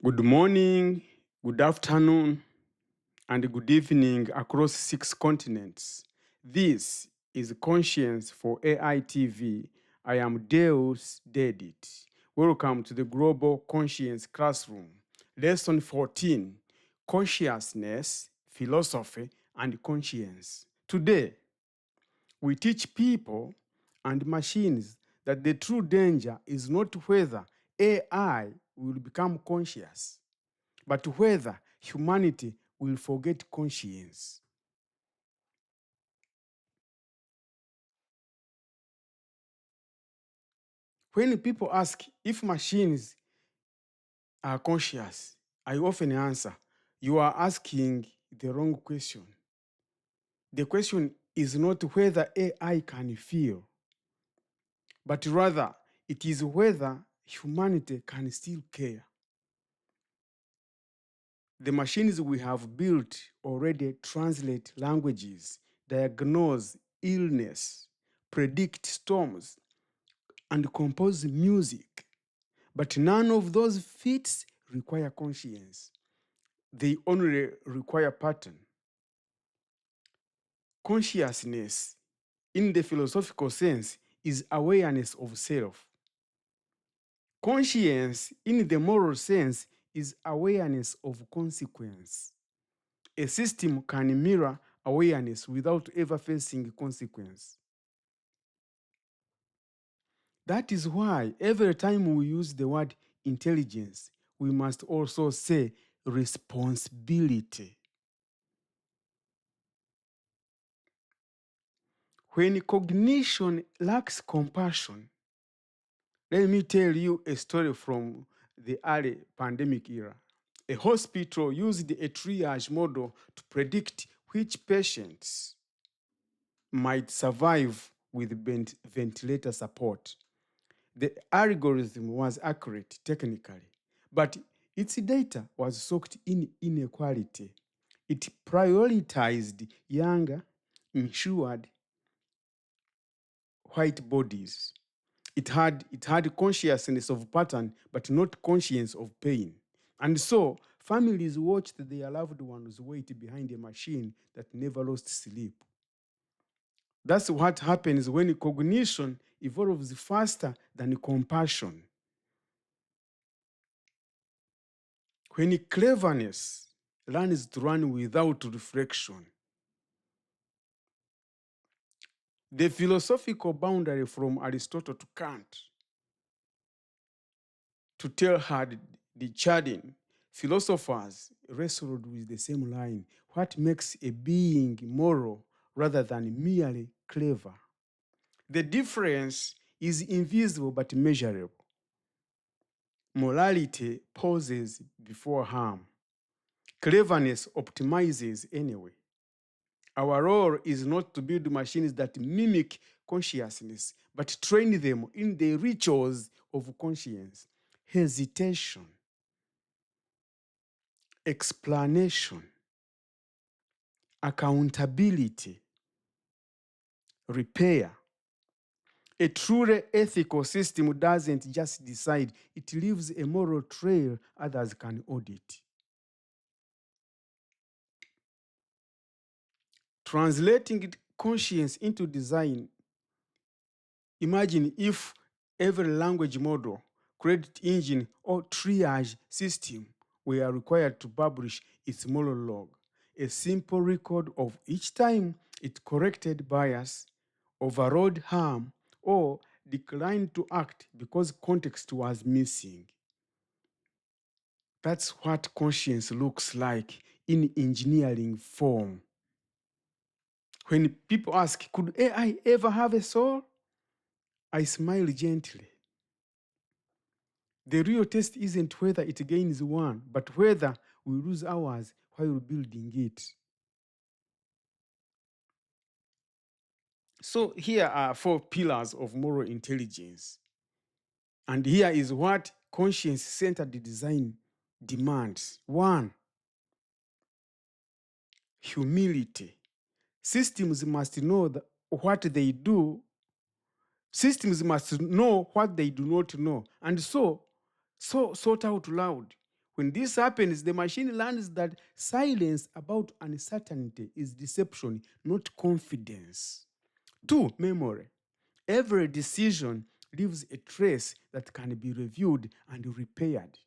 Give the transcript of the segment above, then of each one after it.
Good morning, good afternoon, and good evening across 6 continents. This is Conscience for AI TV. I am Deus Dedit. Welcome to the Global Conscience Classroom. Lesson 14, Consciousness, Philosophy, and Conscience. Today, we teach people and machines that the true danger is not whether AI will become conscious, but whether humanity will forget conscience. When people ask if machines are conscious, I often answer, you are asking the wrong question. The question is not whether AI can feel, but rather it is whether humanity can still care. The machines we have built already translate languages, diagnose illness, predict storms, and compose music. But none of those feats require conscience. They only require pattern. Consciousness, in the philosophical sense, is awareness of self. Conscience, in the moral sense, is awareness of consequence. A system can mirror awareness without ever facing consequence. That is why every time we use the word intelligence, we must also say responsibility. When cognition lacks compassion, let me tell you a story from the early pandemic era. A hospital used a triage model to predict which patients might survive with ventilator support. The algorithm was accurate technically, but its data was soaked in inequality. It prioritized younger, insured, white bodies. It had consciousness of pattern, but not conscience of pain. And so, families watched their loved ones wait behind a machine that never lost sleep. That's what happens when cognition evolves faster than compassion. When cleverness learns to run without reflection. The philosophical boundary from Aristotle to Kant to Teilhard de Chardin, philosophers wrestled with the same line. What makes a being moral rather than merely clever? The difference is invisible but measurable. Morality pauses before harm. Cleverness optimizes anyway. Our role is not to build machines that mimic consciousness, but train them in the rituals of conscience. Hesitation, explanation, accountability, repair. A truly ethical system doesn't just decide, it leaves a moral trail others can audit. Translating conscience into design. Imagine if every language model, credit engine, or triage system were required to publish its moral log, a simple record of each time it corrected bias, overrode harm, or declined to act because context was missing. That's what conscience looks like in engineering form. When people ask, could AI ever have a soul? I smile gently. The real test isn't whether it gains one, but whether we lose ours while building it. So here are 4 pillars of moral intelligence. And here is what conscience-centered design demands. 1, humility. Systems must know what they do. Systems must know what they do not know. And so sort out loud. When this happens, the machine learns that silence about uncertainty is deception, not confidence. 2. Memory. Every decision leaves a trace that can be reviewed and repaired.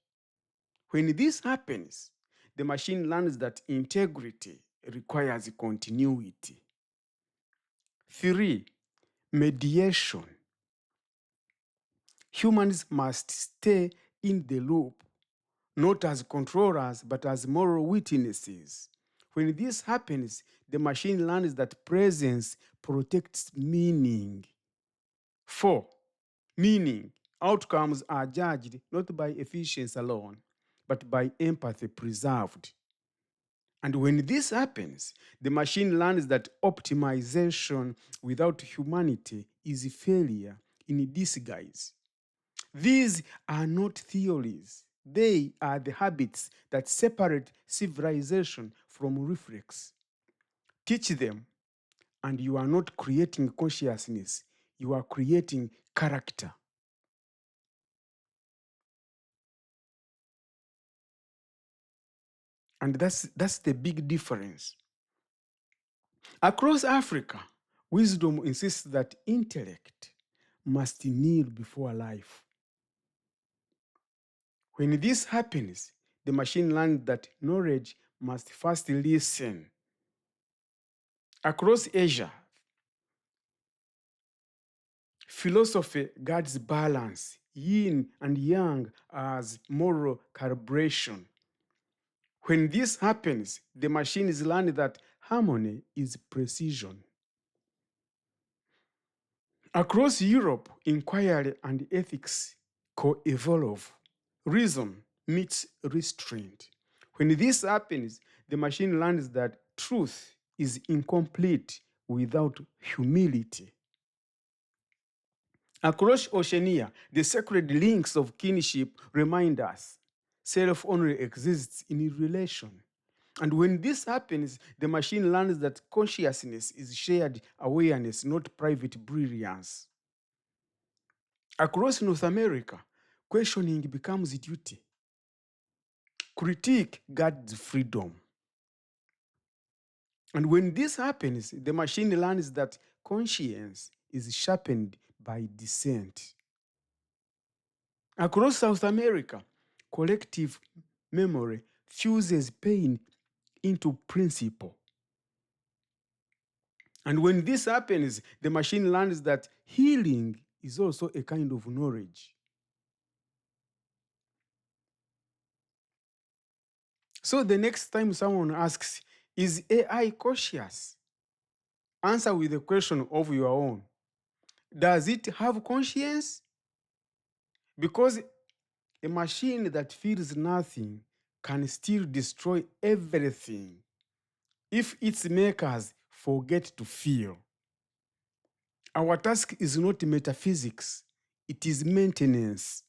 When this happens, the machine learns that integrity requires continuity. 3. Mediation. Humans must stay in the loop, not as controllers, but as moral witnesses. When this happens, the machine learns that presence protects meaning. 4. Meaning. Outcomes are judged not by efficiency alone, but by empathy preserved. And when this happens, the machine learns that optimization without humanity is failure in disguise. These are not theories. They are the habits that separate civilization from reflex. Teach them, and you are not creating consciousness, you are creating character. And that's the big difference. Across Africa, wisdom insists that intellect must kneel before life. When this happens, the machine learns that knowledge must first listen. Across Asia, philosophy guards balance, yin and yang as moral calibration. When this happens, the machines learn that harmony is precision. Across Europe, inquiry and ethics co-evolve. Reason meets restraint. When this happens, the machine learns that truth is incomplete without humility. Across Oceania, the sacred links of kinship remind us self only exists in relation. And when this happens, the machine learns that consciousness is shared awareness, not private brilliance. Across North America, questioning becomes duty. Critique guards freedom. And when this happens, the machine learns that conscience is sharpened by dissent. Across South America, collective memory fuses pain into principle. And when this happens, the machine learns that healing is also a kind of knowledge. So the next time someone asks, is AI conscious? Answer with a question of your own. Does it have conscience? Because a machine that feels nothing can still destroy everything if its makers forget to feel. Our task is not metaphysics, it is maintenance.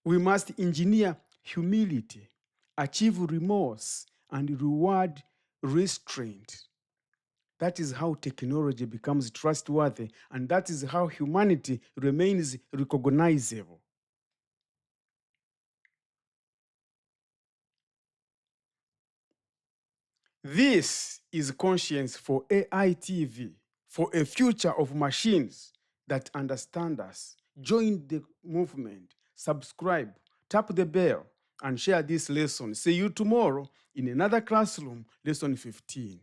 We must engineer humility, achieve remorse, and reward restraint. That is how technology becomes trustworthy, and that is how humanity remains recognizable. This is Conscience for AI TV, for a future of machines that understand us. Join the movement, subscribe, tap the bell, and share this lesson. See you tomorrow in another classroom, lesson 15.